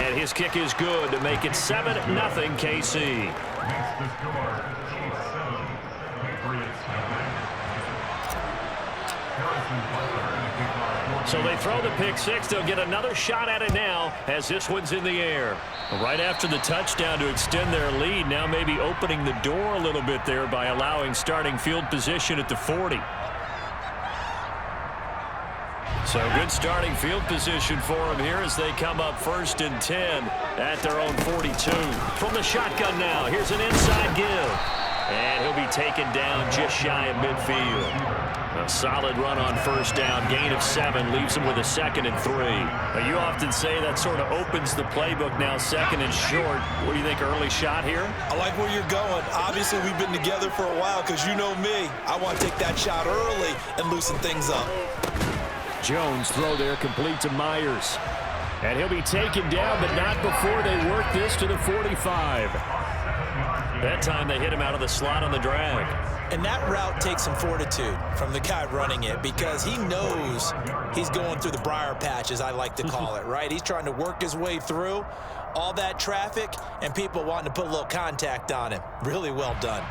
And his kick is good to make it 7-0 KC. So they throw the pick six. They'll get another shot at it now as this one's in the air. Right after the touchdown to extend their lead, now maybe opening the door a little bit there by allowing starting field position at the 40. So good starting field position for them here as they come up 1st and 10 at their own 42. From the shotgun now, here's an inside give. And he'll be taken down just shy of midfield. A solid run on 1st down, gain of 7, leaves him with a 2nd and 3. Now, you often say that sort of opens the playbook now, 2nd and short. What do you think, early shot here? I like where you're going. Obviously, we've been together for a while because you know me. I want to take that shot early and loosen things up. Jones throw there complete to Myers. And he'll be taken down, but not before they work this to the 45. That time they hit him out of the slot on the drag. And that route takes some fortitude from the guy running it because he knows he's going through the briar patch, as I like to call it, right? He's trying to work his way through all that traffic and people wanting to put a little contact on him. Really well done.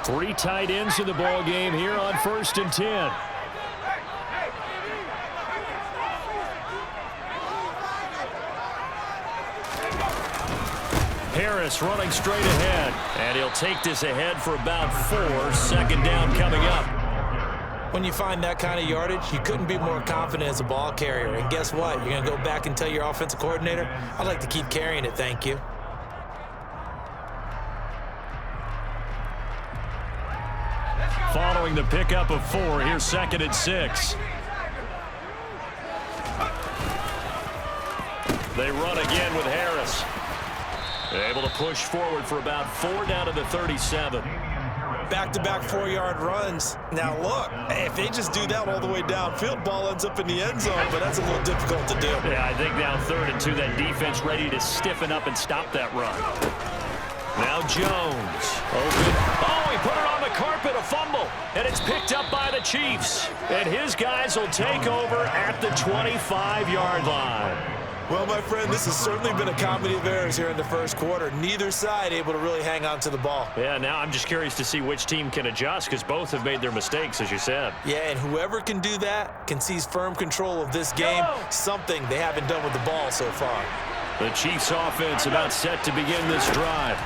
3 tight ends in the ball game here on 1st and 10. Harris running straight ahead, and he'll take this ahead for about 4. 2nd down coming up. When you find that kind of yardage, you couldn't be more confident as a ball carrier. And guess what? You're going to go back and tell your offensive coordinator, I'd like to keep carrying it, thank you. Following the pickup of 4, here's 2nd and 6. They run again with Harris. Able to push forward for about 4 down to the 37. Back-to-back 4-yard runs. Now, look, if they just do that all the way downfield, ball ends up in the end zone, but that's a little difficult to do. Yeah, I think now 3rd and 2, that defense ready to stiffen up and stop that run. Now Jones. Open. Oh, he put it on the carpet, a fumble, and it's picked up by the Chiefs. And his guys will take over at the 25-yard line. Well, my friend, this has certainly been a comedy of errors here in the 1st quarter. Neither side able to really hang on to the ball. Yeah, now I'm just curious to see which team can adjust because both have made their mistakes, as you said. Yeah, and whoever can do that can seize firm control of this game, something they haven't done with the ball so far. The Chiefs offense about set to begin this drive.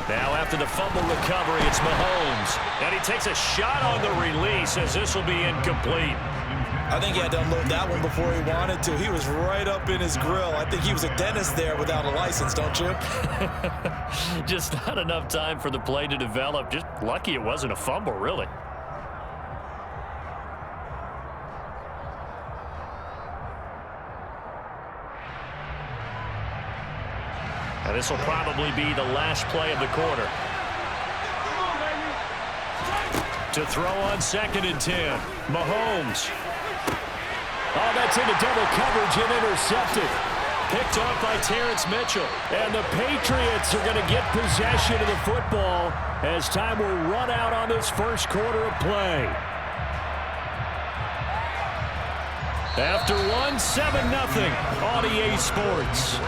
Now after the fumble recovery, it's Mahomes. And he takes a shot on the release as this will be incomplete. I think he had to unload that one before he wanted to. He was right up in his grill. I think he was a dentist there without a license, don't you? Just not enough time for the play to develop. Just lucky it wasn't a fumble, really. And this will probably be the last play of the quarter. To throw on 2nd and 10. Mahomes. Oh, that's into double coverage and intercepted. Picked off by Terrence Mitchell. And the Patriots are going to get possession of the football as time will run out on this 1st quarter of play. After 7-0 on EA Sports.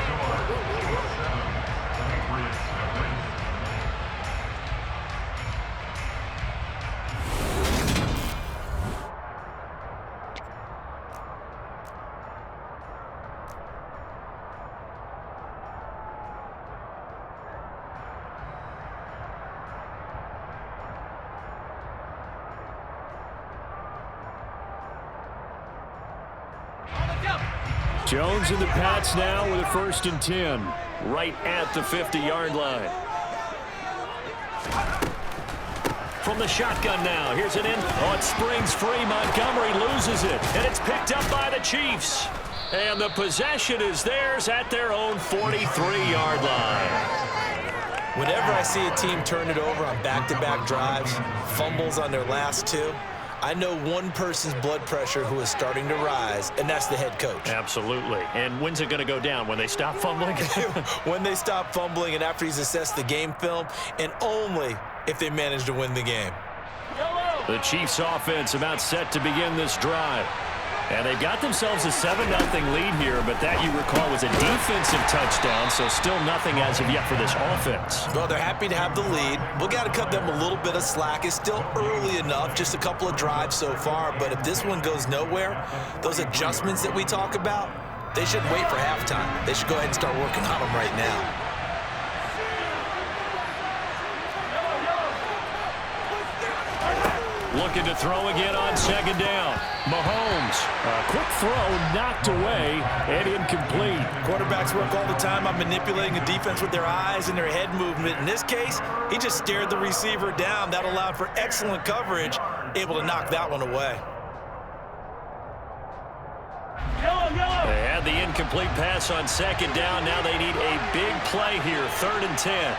Jones in the Pats now with a 1st and 10, right at the 50-yard line. From the shotgun now, here's an in. Oh, it springs free. Montgomery loses it, and it's picked up by the Chiefs. And the possession is theirs at their own 43-yard line. Whenever I see a team turn it over on back-to-back drives, fumbles on their last 2, I know one person's blood pressure who is starting to rise, and that's the head coach. Absolutely. And when's it going to go down? When they stop fumbling? When they stop fumbling and after he's assessed the game film, and only if they manage to win the game. The Chiefs offense about set to begin this drive. And they've got themselves a 7-0 lead here, but that, you recall, was a defensive touchdown, so still nothing as of yet for this offense. Well, they're happy to have the lead. We've got to cut them a little bit of slack. It's still early enough, just a couple of drives so far, but if this one goes nowhere, those adjustments that we talk about, they shouldn't wait for halftime. They should go ahead and start working on them right now. Looking to throw again on second down. Mahomes, a quick throw, knocked away, and incomplete. Quarterbacks work all the time on manipulating the defense with their eyes and their head movement. In this case, he just stared the receiver down. That allowed for excellent coverage, able to knock that one away. They had the incomplete pass on second down. Now they need a big play here, 3rd and 10.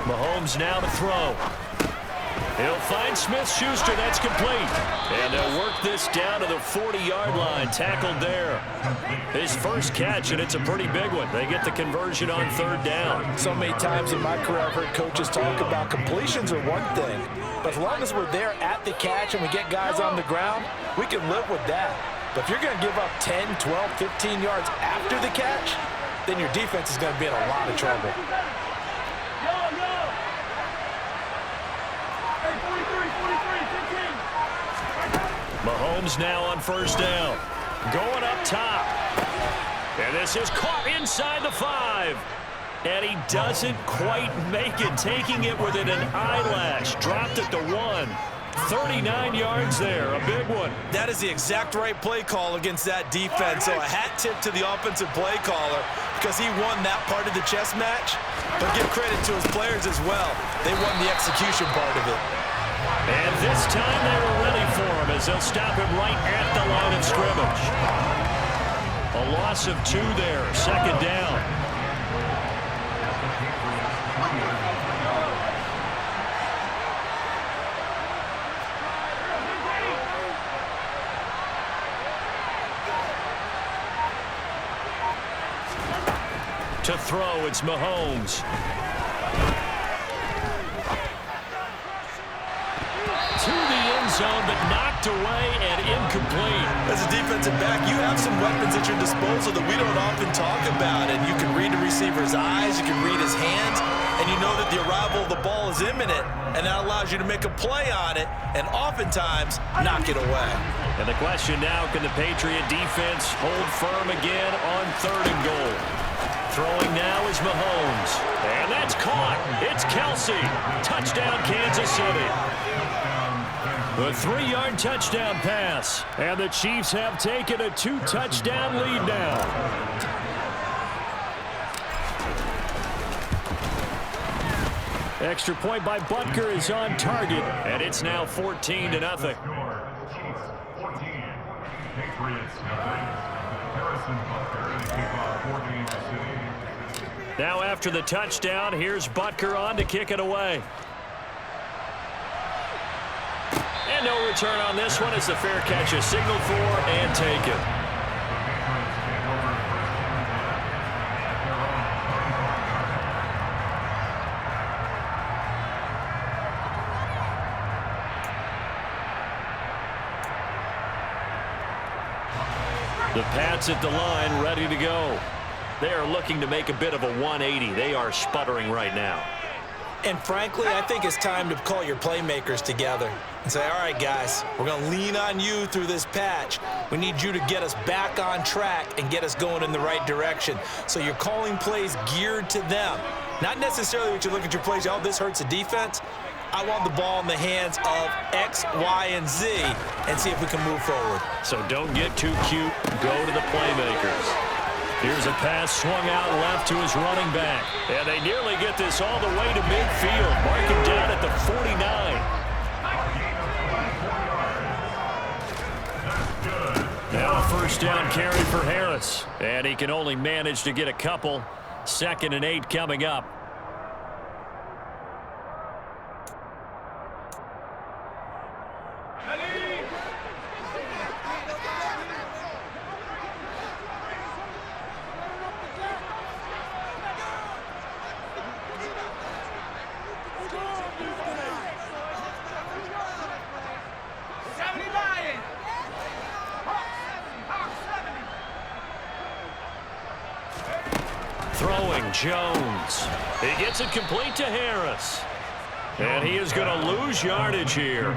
Mahomes now to throw. He'll find Smith-Schuster. That's complete. And they'll work this down to the 40-yard line. Tackled there. His first catch, and it's a pretty big one. They get the conversion on 3rd down. So many times in my career I've heard coaches talk about completions are one thing, but as long as we're there at the catch and we get guys on the ground, we can live with that. But if you're going to give up 10, 12, 15 yards after the catch, then your defense is going to be in a lot of trouble. Mahomes now on 1st down. Going up top. And this is caught inside the 5. And he doesn't quite make it, taking it within an eyelash. Dropped it to 1. 39 yards there, a big one. That is the exact right play call against that defense. So a hat tip to the offensive play caller because he won that part of the chess match. But give credit to his players as well. They won the execution part of it. And this time they were ready for him as they'll stop him right at the line of scrimmage. A loss of 2 there, 2nd down. To throw, it's Mahomes. To the end zone, but knocked away and incomplete. As a defensive back, you have some weapons at your disposal that we don't often talk about. And you can read the receiver's eyes, you can read his hands, and you know that the arrival of the ball is imminent. And that allows you to make a play on it and oftentimes knock it away. And the question now, can the Patriot defense hold firm again on 3rd and goal? Throwing now is Mahomes. And that's caught. It's Kelsey. Touchdown, Kansas City. The 3-yard touchdown pass. And the Chiefs have taken a 2-touchdown lead now. Extra point by Butker is on target. And it's now 14-0. Now after the touchdown, here's Butker on to kick it away. And no return on this one as the fair catch is signaled for and taken. The Pats at the line, ready to go. They are looking to make a bit of a 180. They are sputtering right now. And frankly, I think it's time to call your playmakers together and say, all right, guys, we're going to lean on you through this patch. We need you to get us back on track and get us going in the right direction. So you're calling plays geared to them. Not necessarily what you look at your plays, oh, this hurts the defense. I want the ball in the hands of X, Y, and Z and see if we can move forward. So don't get too cute. Go to the playmakers. Here's a pass swung out left to his running back. And they nearly get this all the way to midfield. Mark him down at the 49. Now a 1st down carry for Harris. And he can only manage to get a couple. 2nd and 8 coming up. Jones. He gets it complete to Harris. And he is going to lose yardage here.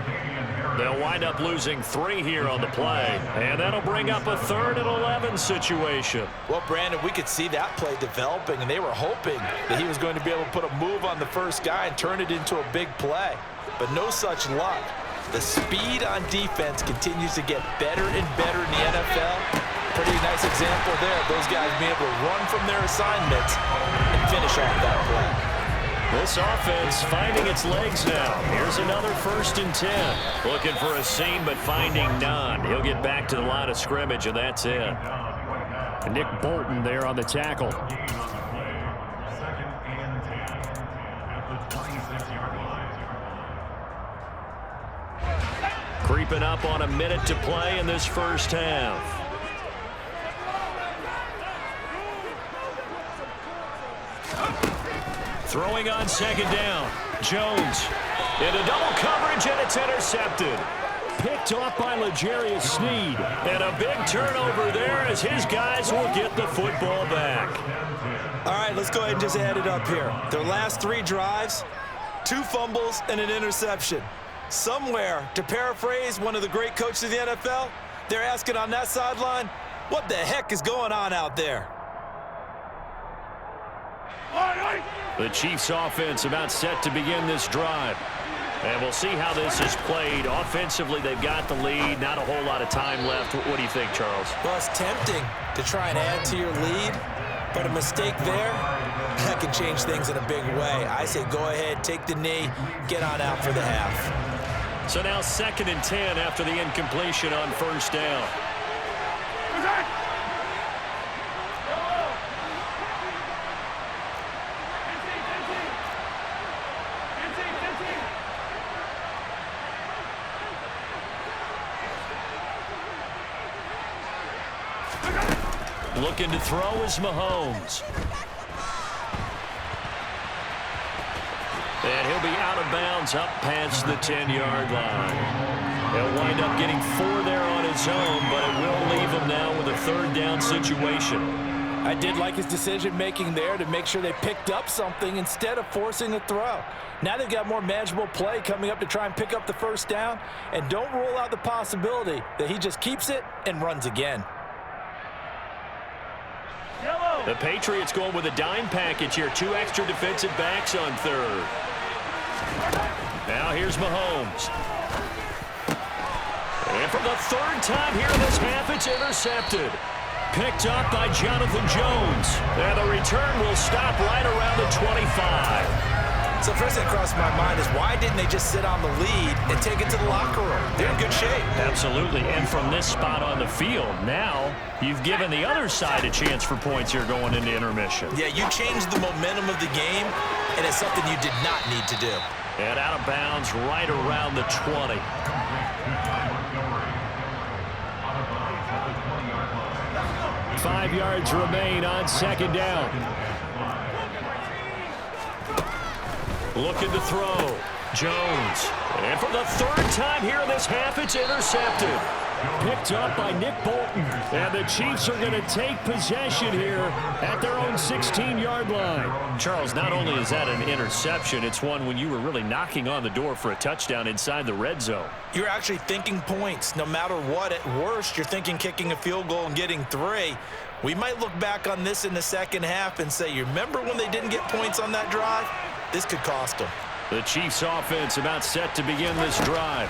They'll wind up losing 3 here on the play. And that'll bring up a 3rd and 11 situation. Well, Brandon, we could see that play developing, and they were hoping that he was going to be able to put a move on the first guy and turn it into a big play. But no such luck. The speed on defense continues to get better and better in the NFL. Pretty nice example there of those guys being able to run from their assignments and finish off that play. This offense finding its legs now. Here's another 1st and 10. Looking for a seam, but finding none. He'll get back to the line of scrimmage, and that's it. Nick Bolton there on the tackle. Creeping up on a minute to play in this first half. Throwing on 2nd down. Jones into double coverage, and it's intercepted. Picked off by L'Jarius Sneed. And a big turnover there as his guys will get the football back. All right, let's go ahead and just add it up here. Their last 3 drives, 2 fumbles and an interception. Somewhere, to paraphrase one of the great coaches of the NFL, they're asking on that sideline, what the heck is going on out there? The Chiefs offense about set to begin this drive. And we'll see how this is played. Offensively, they've got the lead. Not a whole lot of time left. What do you think, Charles? Well, it's tempting to try and add to your lead, but a mistake there, that can change things in a big way. I say go ahead, take the knee, get on out for the half. So now 2nd and 10 after the incompletion on 1st down. Looking to throw is Mahomes. And he'll be out of bounds up past the 10-yard line. He'll wind up getting 4 there on his own, but it will leave him now with a 3rd down situation. I did like his decision-making there to make sure they picked up something instead of forcing a throw. Now they've got more manageable play coming up to try and pick up the 1st down, and don't rule out the possibility that he just keeps it and runs again. The Patriots going with a dime package here. 2 extra defensive backs on 3rd. Now here's Mahomes. And for the 3rd time here in this half, it's intercepted. Picked up by Jonathan Jones. And the return will stop right around the 25. So first thing that crossed my mind is why didn't they just sit on the lead and take it to the locker room? They're in good shape. Absolutely. And from this spot on the field, now you've given the other side a chance for points here going into intermission. Yeah, you changed the momentum of the game, and it's something you did not need to do. And out of bounds right around the 20. Five yards remain on 2nd down. Looking to throw. Jones. And for the 3rd time here in this half, it's intercepted. Picked up by Nick Bolton. And the Chiefs are going to take possession here at their own 16-yard line. Charles, not only is that an interception, it's one when you were really knocking on the door for a touchdown inside the red zone. You're actually thinking points. No matter what, at worst, you're thinking kicking a field goal and getting 3. We might look back on this in the second half and say, you remember when they didn't get points on that drive? This could cost them. The Chiefs offense about set to begin this drive.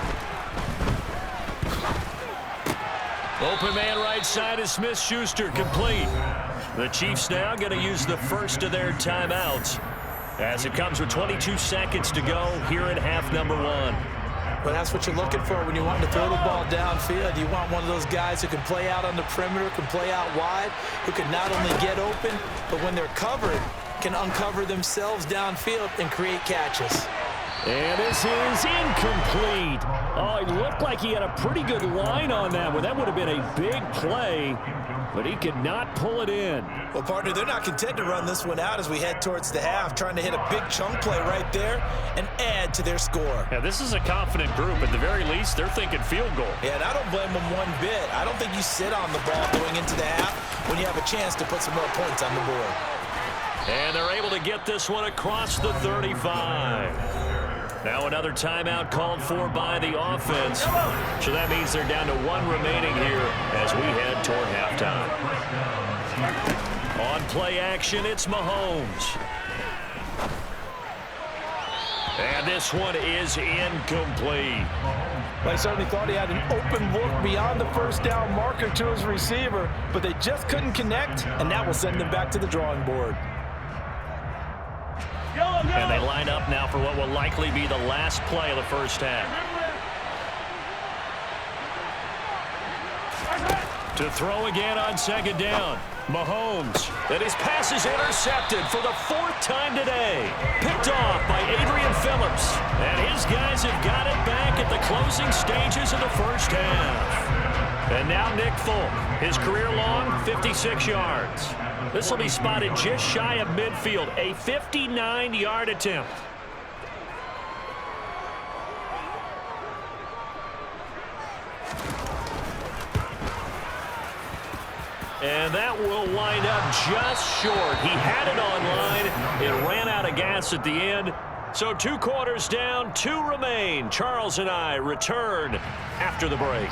Open man right side is Smith-Schuster, complete. The Chiefs now going to use the first of their timeouts as it comes with 22 seconds to go here in half number 1. But that's what you're looking for when you want to throw the ball downfield. You want one of those guys who can play out on the perimeter, can play out wide, who can not only get open, but when they're covered, can uncover themselves downfield and create catches. And this is incomplete. Oh, it looked like he had a pretty good line on that one. That would have been a big play, but he could not pull it in. Well, partner, they're not content to run this one out as we head towards the half, trying to hit a big chunk play right there and add to their score. Yeah, this is a confident group. At the very least, they're thinking field goal. Yeah, and I don't blame them one bit. I don't think you sit on the ball going into the half when you have a chance to put some more points on the board. And they're able to get this one across the 35. Now another timeout called for by the offense. So that means they're down to 1 remaining here as we head toward halftime. On play action, it's Mahomes. And this one is incomplete. They certainly thought he had an open look beyond the first down marker to his receiver, but they just couldn't connect, and that will send them back to the drawing board. And they line up now for what will likely be the last play of the first half. To throw again on second down. Mahomes. And his pass is intercepted for the 4th time today. Picked off by Adrian Phillips. And his guys have got it back at the closing stages of the first half. And now Nick Folk. His career long, 56 yards. This will be spotted just shy of midfield. A 59-yard attempt. And that will wind up just short. He had it on line. It ran out of gas at the end. So 2 quarters down, 2 remain. Charles and I return after the break.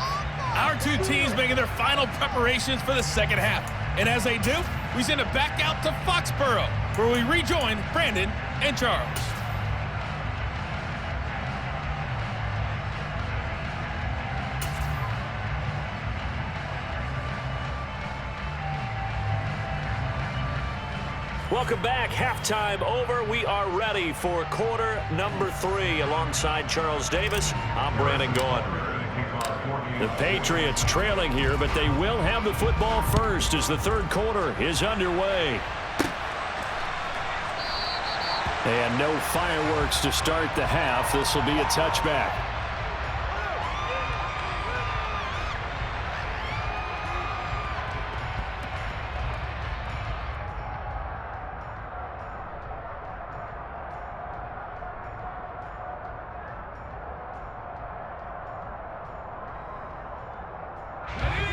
Our 2 teams making their final preparations for the second half. And as they do, we send it back out to Foxborough, where we rejoin Brandon and Charles. Welcome back. Halftime over. We are ready for quarter number 3. Alongside Charles Davis, I'm Brandon Gordon. The Patriots trailing here, but they will have the football first as the 3rd quarter is underway. And no fireworks to start the half. This will be a touchback.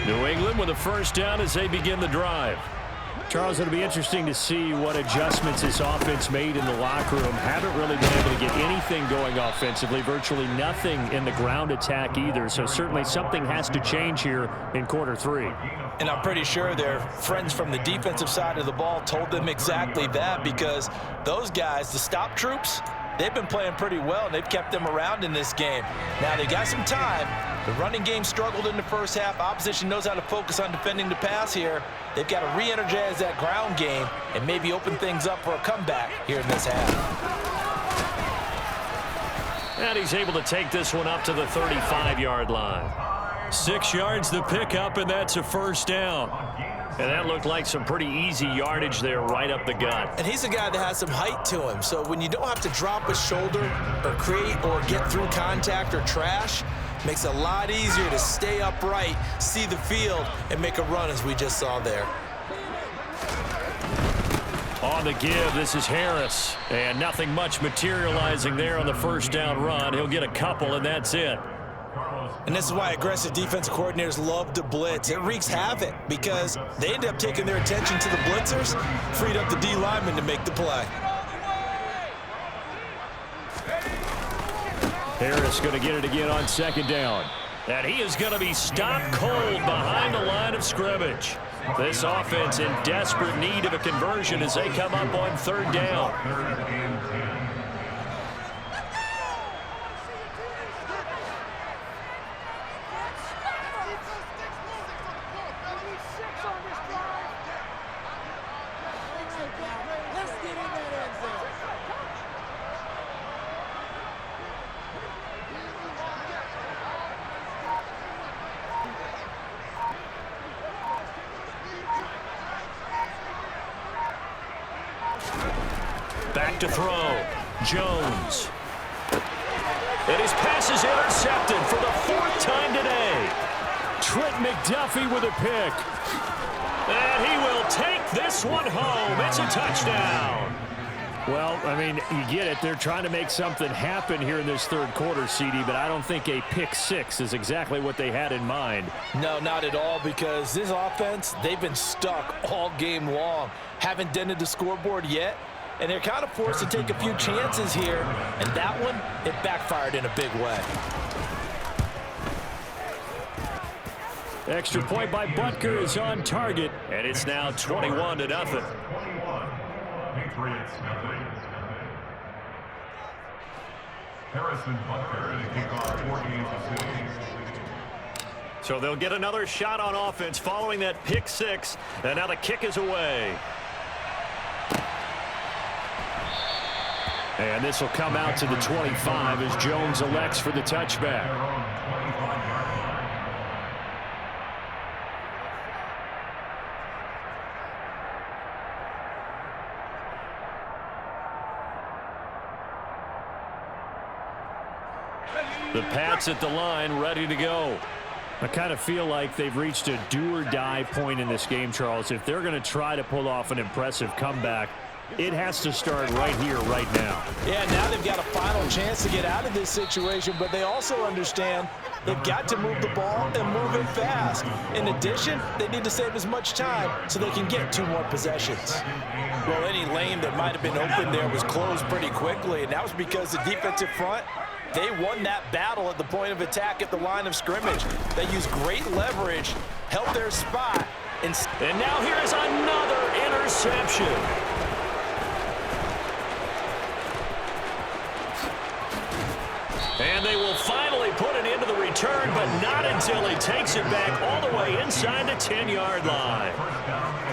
New England with a first down as they begin the drive. Charles, it'll be interesting to see what adjustments this offense made in the locker room. Haven't really been able to get anything going offensively, virtually nothing in the ground attack either. So certainly something has to change here in quarter 3. And I'm pretty sure their friends from the defensive side of the ball told them exactly that, because those guys, the stop troops, they've been playing pretty well, and they've kept them around in this game. Now, they got some time. The running game struggled in the first half. Opposition knows how to focus on defending the pass here. They've got to re-energize that ground game and maybe open things up for a comeback here in this half. And he's able to take this one up to the 35-yard line. 6 yards the pickup, and that's a first down. And that looked like some pretty easy yardage there right up the gut. And he's a guy that has some height to him. So when you don't have to drop a shoulder or create or get through contact or trash, makes it a lot easier to stay upright, see the field, and make a run as we just saw there. On the give, this is Harris. And nothing much materializing there on the first down run. He'll get a couple, and that's it. And this is why aggressive defensive coordinators love to blitz. It wreaks havoc because they end up taking their attention to the blitzers, freed up the D lineman to make the play. Harris going to get it again on second down. And he is going to be stopped cold behind the line of scrimmage. This offense in desperate need of a conversion as they come up on third down. Back to throw. Jones. And his pass is intercepted for the 4th time today. Trent McDuffie with a pick. And he will take this one home. It's a touchdown. Well, I mean, you get it. They're trying to make something happen here in this third quarter, CD, but I don't think a pick six is exactly what they had in mind. No, not at all, because this offense, they've been stuck all game long. Haven't dented the scoreboard yet, and they're kind of forced to take a few chances here, and that one, it backfired in a big way. Extra point by Butker is on target, and it's now 21-0. Harrison Butker to kick off 48-6. So they'll get another shot on offense following that pick six, and now the kick is away. And this will come out to the 25 as Jones elects for the touchback. The Pats at the line, ready to go. I kind of feel like they've reached a do-or-die point in this game, Charles. If they're going to try to pull off an impressive comeback, it has to start right here, right now. Yeah, now they've got a final chance to get out of this situation, but they also understand they've got to move the ball and move it fast. In addition, they need to save as much time so they can get 2 more possessions. Well, any lane that might have been open there was closed pretty quickly, and that was because the defensive front, they won that battle at the point of attack at the line of scrimmage. They used great leverage, held their spot. And now here is another interception. And they will finally put it into the return, but not until he takes it back all the way inside the 10-yard line.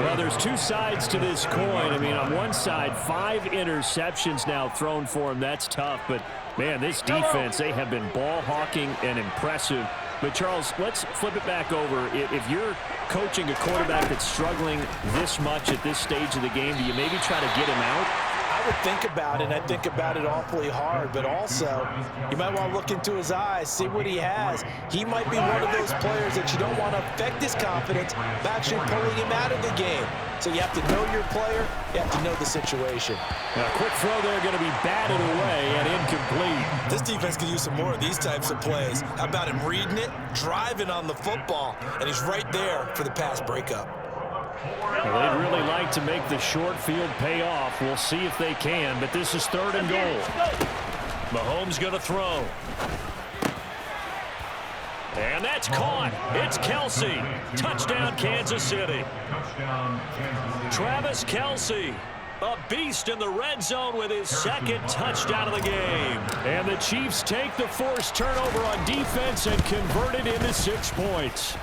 Well, there's 2 sides to this coin. I mean, on one side, 5 interceptions now thrown for him. That's tough, but man, this defense, they have been ball hawking and impressive. But, Charles, let's flip it back over. If you're coaching a quarterback that's struggling this much at this stage of the game, do you maybe try to get him out? I would think about it, and I think about it awfully hard, but also you might want to look into his eyes, see what he has. He might be one of those players that you don't want to affect his confidence by actually pulling him out of the game. So you have to know your player, you have to know the situation. Now, a quick throw there going to be batted away and incomplete. This defense could use some more of these types of plays. How about him reading it, driving on the football, and he's right there for the pass breakup. Well, they'd really like to make the short field pay off. We'll see if they can, but this is 3rd and goal. Mahomes going to throw. And that's caught. It's Kelsey. Touchdown, Kansas City. Travis Kelsey, a beast in the red zone with his 2nd touchdown of the game. And the Chiefs take the forced turnover on defense and convert it into 6 points.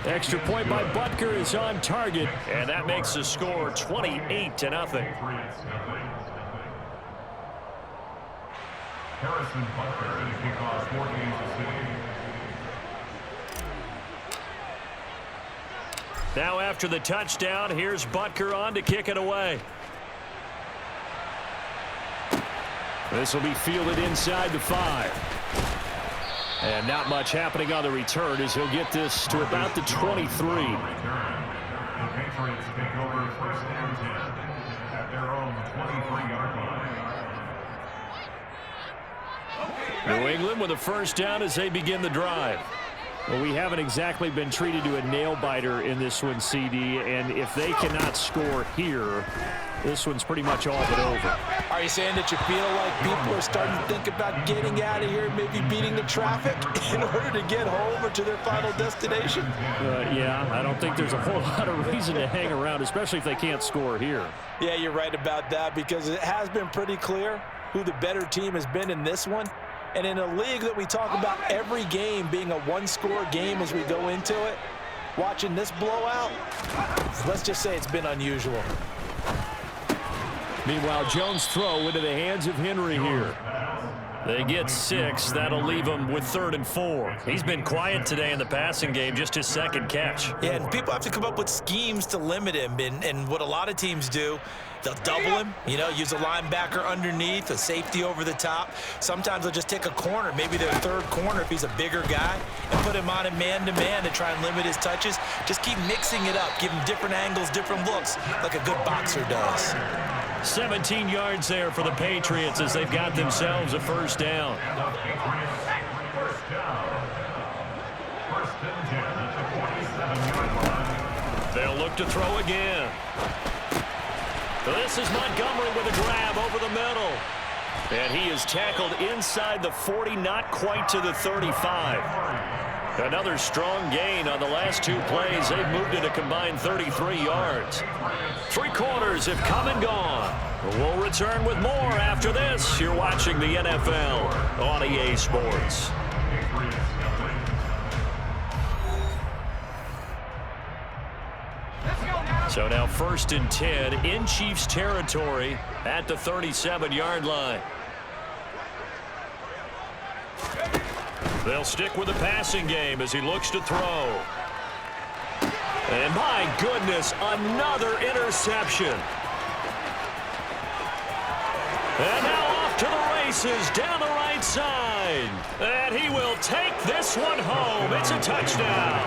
Extra point by Butker is on target, and that makes the score 28-0. Harrison Butker to kick off 48-6. Now after the touchdown, here's Butker on to kick it away. This will be fielded inside the 5. And not much happening on the return as he'll get this to about the 23. The Patriots take over 1st and 10 at their own 23-yard line. New England with a first down as they begin the drive. Well, we haven't exactly been treated to a nail-biter in this one, CD, and if they cannot score here, this one's pretty much all but over. Are you saying that you feel like people are starting to think about getting out of here, maybe beating the traffic in order to get home or to their final destination? Yeah, I don't think there's a whole lot of reason to hang around, especially if they can't score here. Yeah, you're right about that, because it has been pretty clear who the better team has been in this one. And in a league that we talk about every game being a 1-score game as we go into it, watching this blowout, let's just say it's been unusual. Meanwhile, Jones' throw into the hands of Henry here. They get 6. That'll leave him with 3rd and 4. He's been quiet today in the passing game, just his 2nd catch. Yeah, and people have to come up with schemes to limit him. And what a lot of teams do, they'll double him, use a linebacker underneath, a safety over the top. Sometimes they'll just take a corner, maybe their 3rd corner if he's a bigger guy, and put him on a man-to-man to try and limit his touches. Just keep mixing it up, give him different angles, different looks, like a good boxer does. 17 yards there for the Patriots as they've got themselves a first down. First down. First and 10 at the 47-yard line. They'll look to throw again. This is Montgomery with a grab over the middle. And he is tackled inside the 40, not quite to the 35. Another strong gain on the last two plays. They've moved it a combined 33 yards. Three quarters have come and gone. We'll return with more after this. You're watching the NFL on EA Sports. So now first and 10 in Chiefs territory at the 37-yard line. They'll stick with the passing game as he looks to throw. And my goodness, another interception. And now off to the races down the right side. And he will take this one home. It's a touchdown.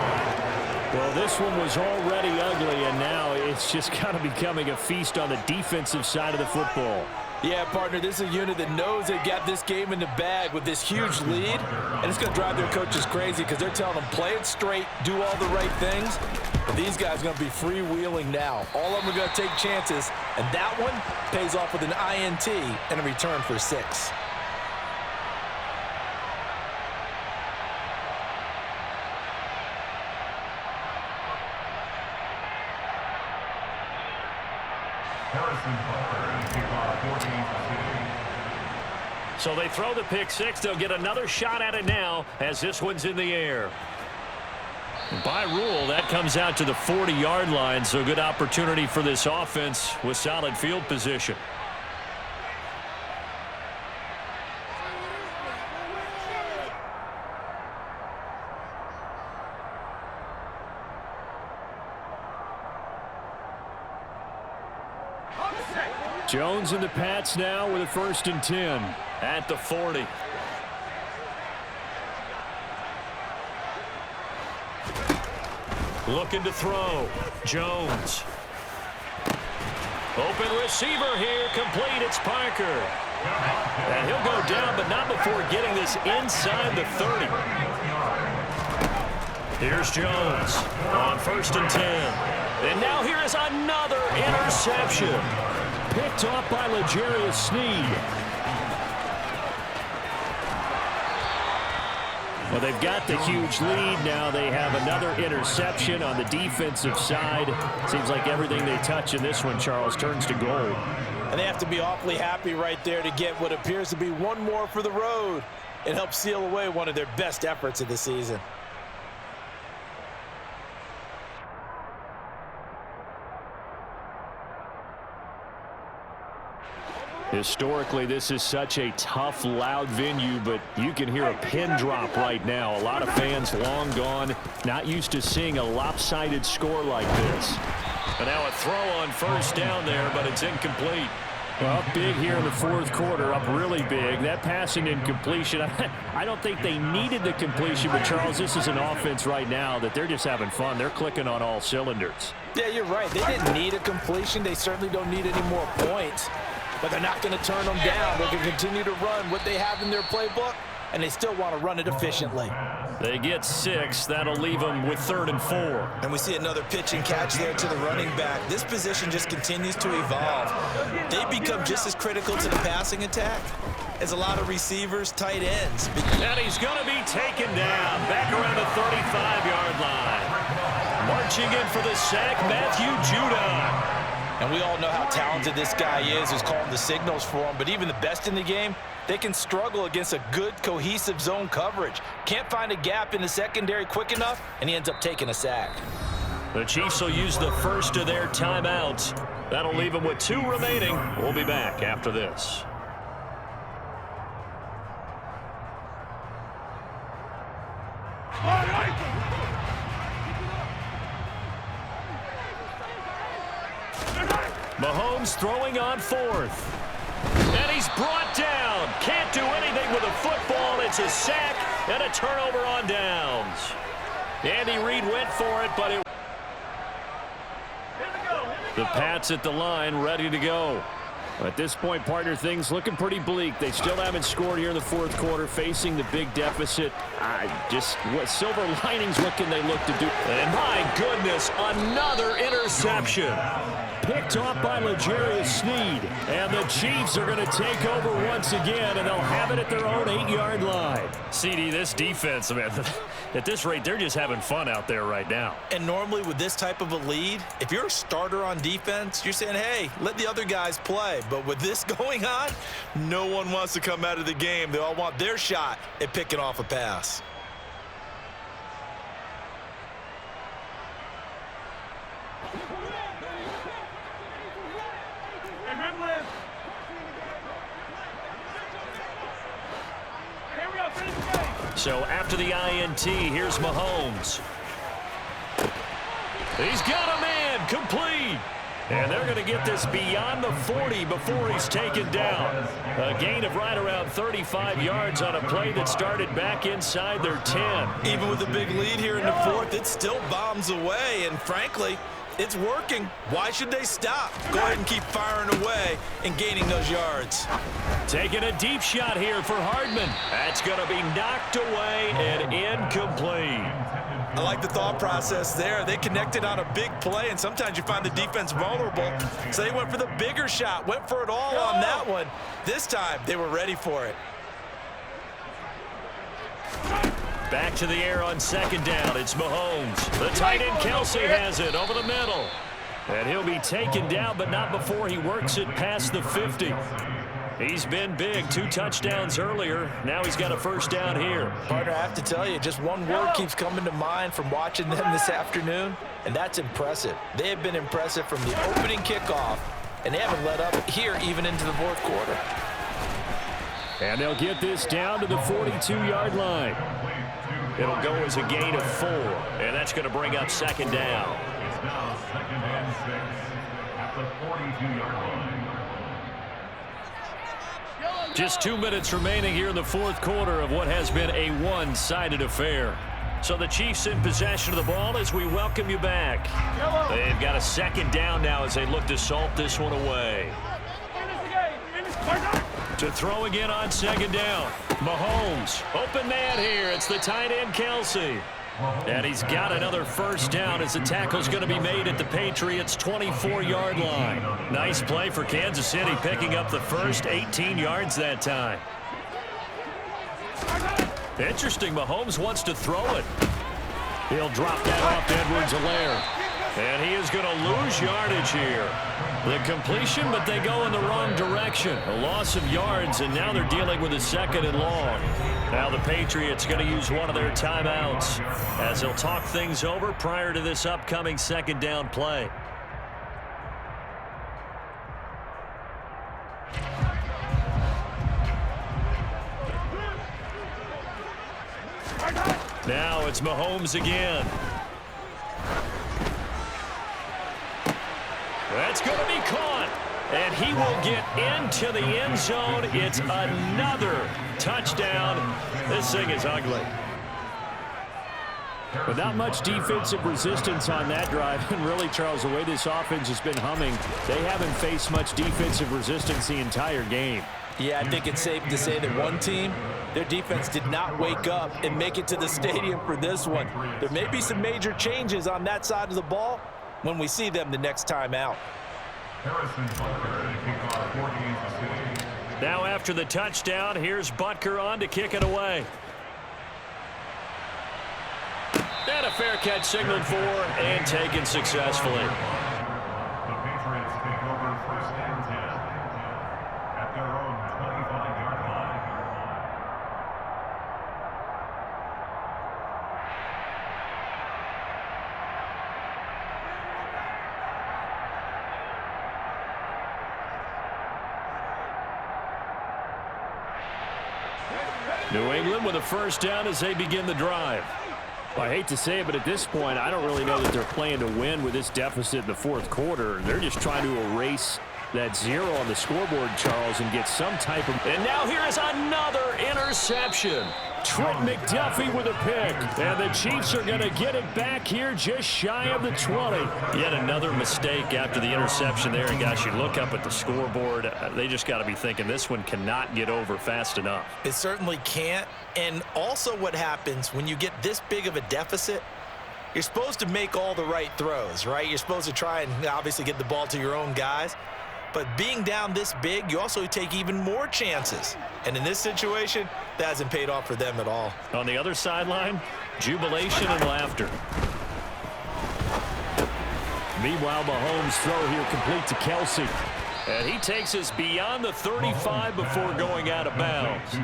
Well, this one was already ugly, and now it's just kind of becoming a feast on the defensive side of the football. Yeah, partner, this is a unit that knows they've got this game in the bag with this huge lead, and it's going to drive their coaches crazy because they're telling them play it straight, do all the right things. But these guys are going to be freewheeling now. All of them are going to take chances, and that one pays off with an INT and a return for 6. So they throw the pick six. They'll get another shot at it now as this one's in the air. By rule, that comes out to the 40-yard line, so good opportunity for this offense with solid field position. Jones and the Pats now with a first and 10 at the 40. Looking to throw. Jones. Open receiver here. Complete. It's Parker. And he'll go down, but not before getting this inside the 30. Here's Jones on first and 10. And now here is another interception. Picked off by L'Jarius Sneed. Well, they've got the huge lead. Now they have another interception on the defensive side. Seems like everything they touch in this one, Charles, turns to gold. And they have to be awfully happy right there to get what appears to be one more for the road. It helps seal away one of their best efforts of the season. Historically, this is such a tough, loud venue, but you can hear a pin drop right now. A lot of fans long gone, not used to seeing a lopsided score like this. And now a throw on first down there, but it's incomplete. Well, up big here in the fourth quarter, up really big. That passing incompletion, I don't think they needed the completion, but Charles, this is an offense right now that they're just having fun. They're clicking on all cylinders. Yeah, you're right. They didn't need a completion. They certainly don't need any more points. But they're not going to turn them down. They can continue to run what they have in their playbook, and they still want to run it efficiently. They get 6. That'll leave them with 3rd and 4. And we see another pitch and catch there to the running back. This position just continues to evolve. They become just as critical to the passing attack as a lot of receivers, tight ends. And he's going to be taken down back around the 35-yard line. Marching in for the sack, Matthew Judon. And we all know how talented this guy is, who's calling the signals for him. But even the best in the game, they can struggle against a good, cohesive zone coverage. Can't find a gap in the secondary quick enough, and he ends up taking a sack. The Chiefs will use the first of their timeouts. That'll leave them with 2 remaining. We'll be back after this. Mahomes throwing on 4th. And he's brought down. Can't do anything with a football. It's a sack and a turnover on downs. Andy Reid went for it, but the Pats at the line ready to go. At this point, partner, things looking pretty bleak. They still haven't scored here in the fourth quarter, facing the big deficit. Just what silver linings, what can they look to do? And my goodness, another interception. Picked off by L'Jarius Sneed. And the Chiefs are going to take over once again, and they'll have it at their own 8-yard line. CD, this defense, man, at this rate, they're just having fun out there right now. And normally with this type of a lead, if you're a starter on defense, you're saying, hey, let the other guys play. But with this going on, no one wants to come out of the game. They all want their shot at picking off a pass. So after the INT, here's Mahomes. He's got a man, complete. And they're going to get this beyond the 40 before he's taken down. A gain of right around 35 yards on a play that started back inside their 10. Even with a big lead here in the fourth, it still bombs away. And frankly, it's working. Why should they stop? Go ahead and keep firing away and gaining those yards. Taking a deep shot here for Hardman. That's going to be knocked away and incomplete. I like the thought process there. They connected on a big play, and sometimes you find the defense vulnerable. So they went for the bigger shot, went for it all on that one. This time, they were ready for it. Back to the air on second down. It's Mahomes. The tight end Kelsey has it over the middle. And he'll be taken down, but not before he works it past the 50. He's been big. 2 touchdowns earlier. Now he's got a first down here. Partner, I have to tell you, just one word keeps coming to mind from watching them this afternoon, and that's impressive. They have been impressive from the opening kickoff, and they haven't let up here even into the fourth quarter. And they'll get this down to the 42-yard line. It'll go as a gain of 4, and that's going to bring up second down. It's now 2nd and 6 at the 42-yard line. Just 2 minutes remaining here in the fourth quarter of what has been a one-sided affair. So the Chiefs in possession of the ball as we welcome you back. They've got a second down now as they look to salt this one away. To throw again on second down. Mahomes, open man here. It's the tight end Kelsey. And he's got another first down as the tackle's going to be made at the Patriots' 24-yard line. Nice play for Kansas City, picking up the first 18 yards that time. Interesting, Mahomes wants to throw it. He'll drop that off to Edwards-Helaire. And he is going to lose yardage here. The completion, but they go in the wrong direction. A loss of yards, and now they're dealing with a 2nd and long. Now the Patriots going to use one of their timeouts as they'll talk things over prior to this upcoming second down play. Now it's Mahomes again. That's going to be caught, and he will get into the end zone. It's another touchdown. This thing is ugly. But not much defensive resistance on that drive. And really, Charles, the way this offense has been humming, they haven't faced much defensive resistance the entire game. Yeah, I think it's safe to say that one team, their defense did not wake up and make it to the stadium for this one. There may be some major changes on that side of the ball when we see them the next time out. Now after the touchdown, here's Butker on to kick it away. And a fair catch signaled for and taken successfully. The Patriots take over 1st and 10 at their own 25-yard line. New England with a first down as they begin the drive. Well, I hate to say it, but at this point, I don't really know that they're playing to win with this deficit in the fourth quarter. They're just trying to erase that 0 on the scoreboard, Charles, and get some type of... And now here is another interception. Trent McDuffie with a pick. And the Chiefs are going to get it back here just shy of the 20. Yet another mistake after the interception there. And, guys, you look up at the scoreboard. They just got to be thinking this one cannot get over fast enough. It certainly can't. And also what happens when you get this big of a deficit, you're supposed to make all the right throws, right? You're supposed to try and obviously get the ball to your own guys. But being down this big, you also take even more chances. And in this situation, that hasn't paid off for them at all. On the other sideline, jubilation and laughter. Meanwhile, Mahomes' throw here complete to Kelsey. And he takes us beyond the 35 before going out of bounds.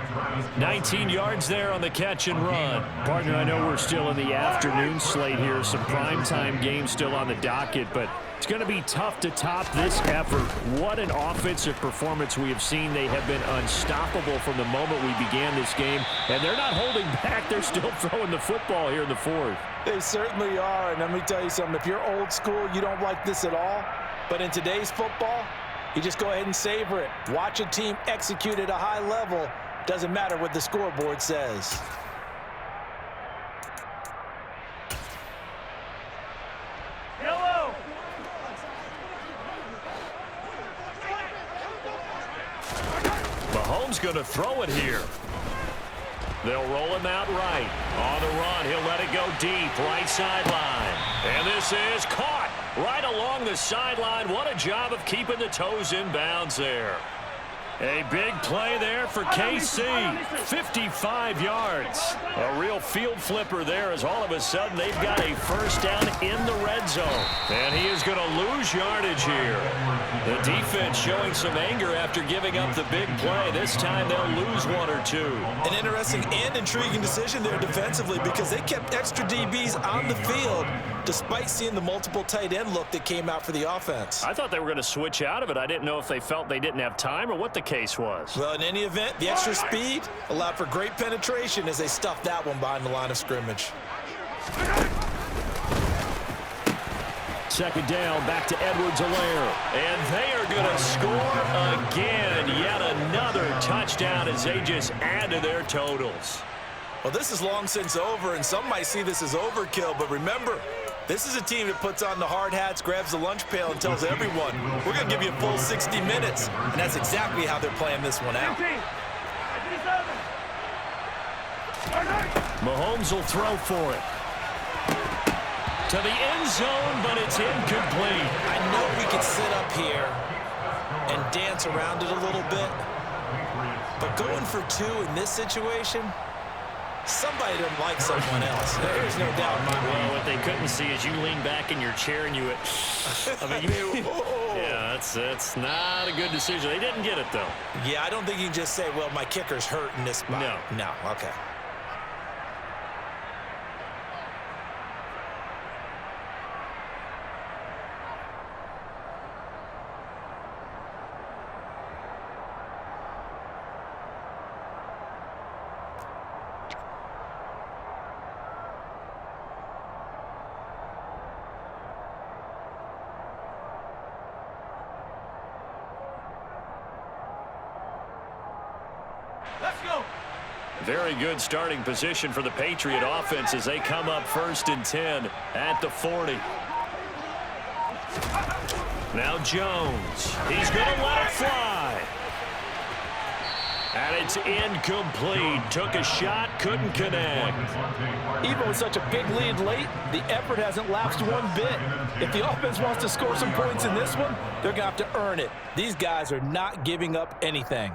19 yards there on the catch and run. Partner, I know we're still in the afternoon slate here. Some primetime games still on the docket, but it's going to be tough to top this effort. What an offensive performance we have seen. They have been unstoppable from the moment we began this game, and they're not holding back. They're still throwing the football here in the fourth. They certainly are, and let me tell you something. If you're old school, you don't like this at all. But in today's football, you just go ahead and savor it. Watch a team execute at a high level. Doesn't matter what the scoreboard says. Mahomes going to throw it here. They'll roll him out right. On the run, he'll let it go deep, right sideline. And this is caught right along the sideline. What a job of keeping the toes in bounds there. A big play there for KC. 55 yards. A real field flipper there as all of a sudden they've got a first down in the red zone. And he is going to lose yardage here. The defense showing some anger after giving up the big play. This time they'll lose one or two. An interesting and intriguing decision there defensively because they kept extra DBs on the field despite seeing the multiple tight end look that came out for the offense. I thought they were going to switch out of it. I didn't know if they felt they didn't have time or what the case was. Well, in any event, the extra speed allowed for great penetration as they stuffed that one behind the line of scrimmage. Second down, back to Edwards-Helaire. And they are going to score again. Yet another touchdown as they just add to their totals. Well, this is long since over, and some might see this as overkill, but remember, this is a team that puts on the hard hats, grabs the lunch pail, and tells everyone, we're going to give you a full 60 minutes. And that's exactly how they're playing this one out. Mahomes will throw for it. To the end zone, but it's incomplete. I know we could sit up here and dance around it a little bit, but going for two in this situation, somebody doesn't like someone else. There's no doubt in my mind. Well, what they couldn't see is you lean back in your chair and you went, yeah, that's not a good decision. They didn't get it, though. Yeah, I don't think you can just say, well, my kicker's hurt in this spot. No, okay. Very good starting position for the Patriot offense as they come up 1st and 10 at the 40. Now Jones. He's going to let it fly. And it's incomplete. Took a shot, couldn't connect. Even with such a big lead late, the effort hasn't lapsed one bit. If the offense wants to score some points in this one, they're going to have to earn it. These guys are not giving up anything.